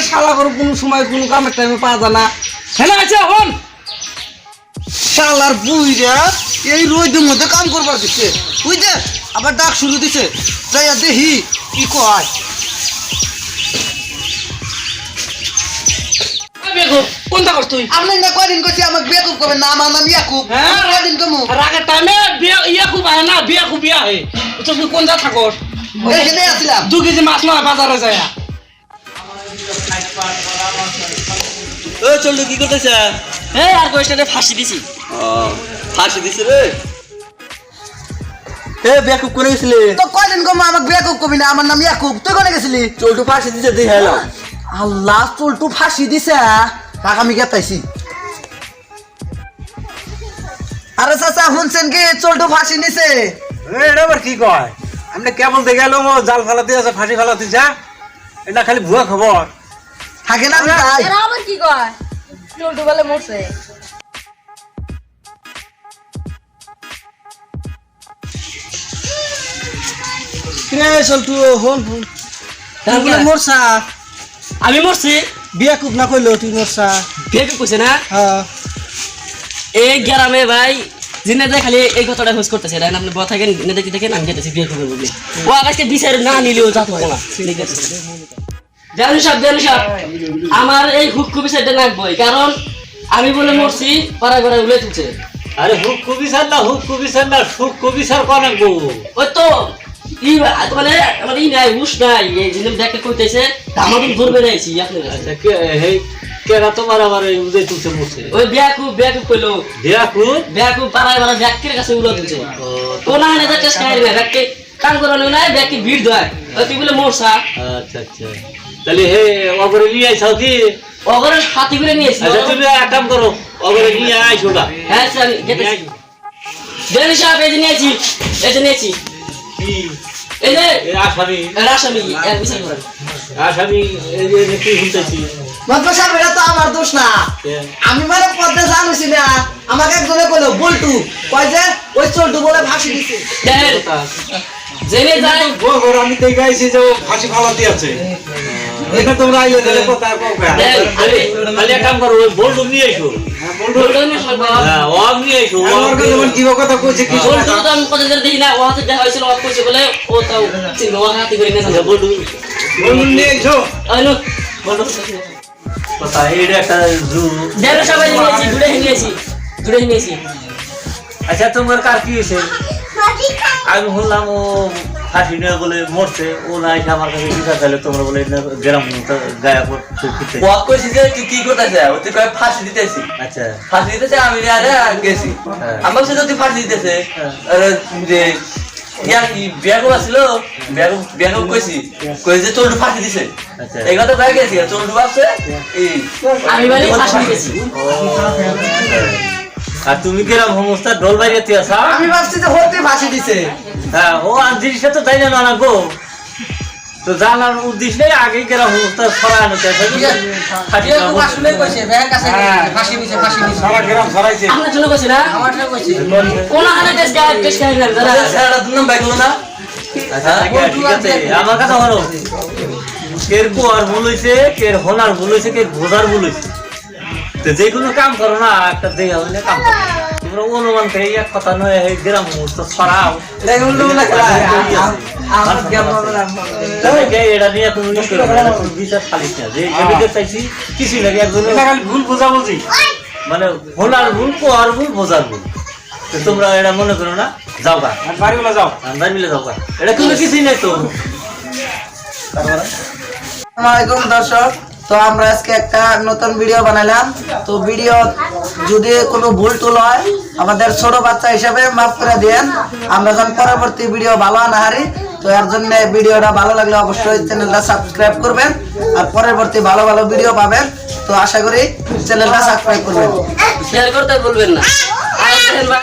শালা করে কোনো সময় কোনো কামের টাইমে পাওয়া যায় না। হ্যাঁ আচ্ছা হন শালার বুইরা এই রোদের মধ্যে কাম করবার দিচ্ছে বুঝছে, আবার ডাক শুরু দিছে, যাইয়া দেখি কি কয়। কোনটা কর তুই? আপনি না কয়দিন কইছি আমাকে বেকুব করবেন না, আমার নাম ইয়াকুব। হ্যাঁ কয়দিন কমু রাগের টাইমে ইয়াকুব আয় না, বিয়াকুব বিয়া হে। তো তুই কোনটা থাকস? এইখানে আসলাম। 2 কেজি মাছ নয় বাজারে যায়। ও চলু কি করতেছে? এই আর কইছটারে ফাঁসি দিছি। ও ফাঁসি দিছে রে। এ বেকুব করে গেছিলি? তো কয়দিন কমু আমাকে বেকুব করবি না, আমার নাম ইয়াকুব। তুই কোনে গেছিলি? চলটু ফাঁসি দিছে দেখে এলাম। আল্লাহ চুলটু ফাঁসি দিছে। কাক আমি গেতাইছি। আরে চাচা শুনছেন কি চুলটু ফাঁসি নিছে? এটা আবার কি কয়? আমরা কেবল দেখে এলাম ও জাল ফেলাতে আছে, ফাঁসি ফেলাতে যা। এটা খালি ভুয়া খবর। থাকে না তাই? এরা আবার কি কয়? চলটু বলে মরছে। কিরে চলটু হন হন তারপরে মরছা? আমি মরছি। বিয়াকুব না কইলো তুই মরছা? বেকে কইছে না? হ্যাঁ এই গ্রামে ভাই জিনে দেখ খালি এই কথাটা হোস করতেছে না, আপনি বড় থাকেন না দেখি দেখেন আমি যেতেছি বিয়ে করব বলে। ও আকাশকে বিচার না নিলেও যাতো না। ঠিক আছে জানি সব আমার এই হুক্কু বিচারটা নাকবই, কারণ আমি বলে মরছি পাড়া ঘরে উলে তুলছে। আরে হুক কবিসার না, হুক কবিসার না, সুখ কবিসার কনে গো। ওই তো ই মানে আমার ই নাই হুশ নাই, এই জিনে দেখে কইতেছে আমাদের ধরবে নাইছি আপনার। আচ্ছা কে হে কেরা তোমার আবার এই উদয় তুলছে মরছে? ওই বিয়াকু কইলো দেখু পাড়ায় পাড়া ব্যাকের কাছে উলে তুলছে। তো না না টেস্ট খাই না ব্যাকে কাম করানো নাই, ব্যাকে ভিড় দেয়। তুই বলে মরছা? আচ্ছা আচ্ছা তাহলে হে অগরে নিয়ে আইছাও কি? ওগরে হাতি করে নিয়েছি। আচ্ছা তুমি এক কাম করো, অগরে নিয়ে আইছো না। হ্যাঁ স্যার গেতেছি। জানি সাহেব এই যে নিয়েছি, এই যে নিয়েছি, কি এই যে এ আসামি রাসামি এক বিচার করেন। আসামি এই যে কি শুনতেছি? মাত্র সাহেব এটা তো আমার দোষ না। আমি মানে পথে জানুছি না, আমাকে একজনে কইলো বল্টু কয় যে ওই চলটু বলে ফাঁসি দিছে। দেখেন জেনে যায় গোবর আমি দেখে আইছি যে ও ফাঁসি ফালাতে আছে। এটা তোমরা আইলে দিলে কথা কও কা? দেখেন খালি এক কাম করো, ওই বল্টু নিয়ে আইছো। বলতো না সব হ্যাঁ ও নিয়ে আইছো। আমার কাছে যেমন কি কথা কইছে কি বলতো তো আমি কত দিন দেখি না, ও হাতে দেখা হয়েছিল ও কইছে বলে ও তাও চিন্তা ও হাতে করে নিয়েছে। বল্টু বলুন নিয়ে আইছো? আইনো বলতো কথা এইটা একটা জু। দেখো সবাই নিয়েছি, জুড়ে নিয়েছি। আচ্ছা তোমার কার কি হয়েছে? আমি শুনলাম ও ফাঁসি নিয়ে বলে মরছে, ও না এসে আমার কাছে বিচার চাইলে তোমরা বলে গ্রাম গায়ে ফিরতে। ও কইছি যে তুই কি করতেছে? ও তুই কয় ফাঁসি দিতেছি। আচ্ছা ফাঁসি দিতেছে আমি আরে গেছি। আমার সাথে তুই ফাঁসি দিতেছে। আরে যে ইয়া কি ব্যাগ আছিল, ব্যাগ কইছি যে চলটু ফাঁসি দিছে। আচ্ছা এই কথা কয়ে গেছি চলটু ভাবছে এই আমি মানে ফাঁসি দিয়েছি। আর তুমি গ্রাম সমস্যা ডোল বাইরে আসা? আমি ভাবছি যে হতে ফাঁসি দিছে। হ্যাঁ ও আর জিনিসটা তো তাই জানো না গো, তো জানার উদ্দেশ্যে আগে গ্রাম সমস্যা ছড়ানো আসলে কইছে ব্যাগ কাছে ফাঁসি দিছে সারা গ্রাম ছড়াইছে। আপনার জন্য কইছি না? আমারটা কইছে। কোন হাতে টেস্ট গাই না দাদা। স্যারটা দুন বাইকলো না। আচ্ছা ঠিক আছে আমার কথা বলো, কের কোয়ার ভুল হয়েছে, কের হোনার ভুল হয়েছে, কের বোঝার ভুল হয়েছে। তো যে কোনো কাম করো না একটা দেখে হলে কাম করো, তোমরা অনুমান করে এক কথা নয় এই গ্রাম সমস্যা ছড়াও। এটা নিয়ে তুমি বিচার ফালিস না, যে চাইছি কিছু লাগে একজনের খালি ভুল বোঝাবুঝি, মানে হোনার ভুল, কোয়ার ভুল, বোঝার ভুল। তো তোমরা এটা মনে করো না, যাও গা বাড়িগুলো যাও, বাড়ি মিলে যাও গা, এটা কোনো কিছুই নেই তো। আসসালামাইকুম দর্শক, তো আমরা আজকে একটা নতুন ভিডিও বানালাম। তো ভিডিও যদি কোনো ভুল টুল হয় আমাদের ছোট বাচ্চা হিসেবে মাফ করে দিয়েন। আমরা যখন পরবর্তী ভিডিও ভালো না হারি, তো এর জন্য ভিডিওটা ভালো লাগলে অবশ্যই চ্যানেলটা সাবস্ক্রাইব করবেন, আর পরবর্তী ভালো ভালো ভিডিও পাবেন। তো আশা করি চ্যানেলটা সাবস্ক্রাইব করবেন, শেয়ার করতে বলবেন না।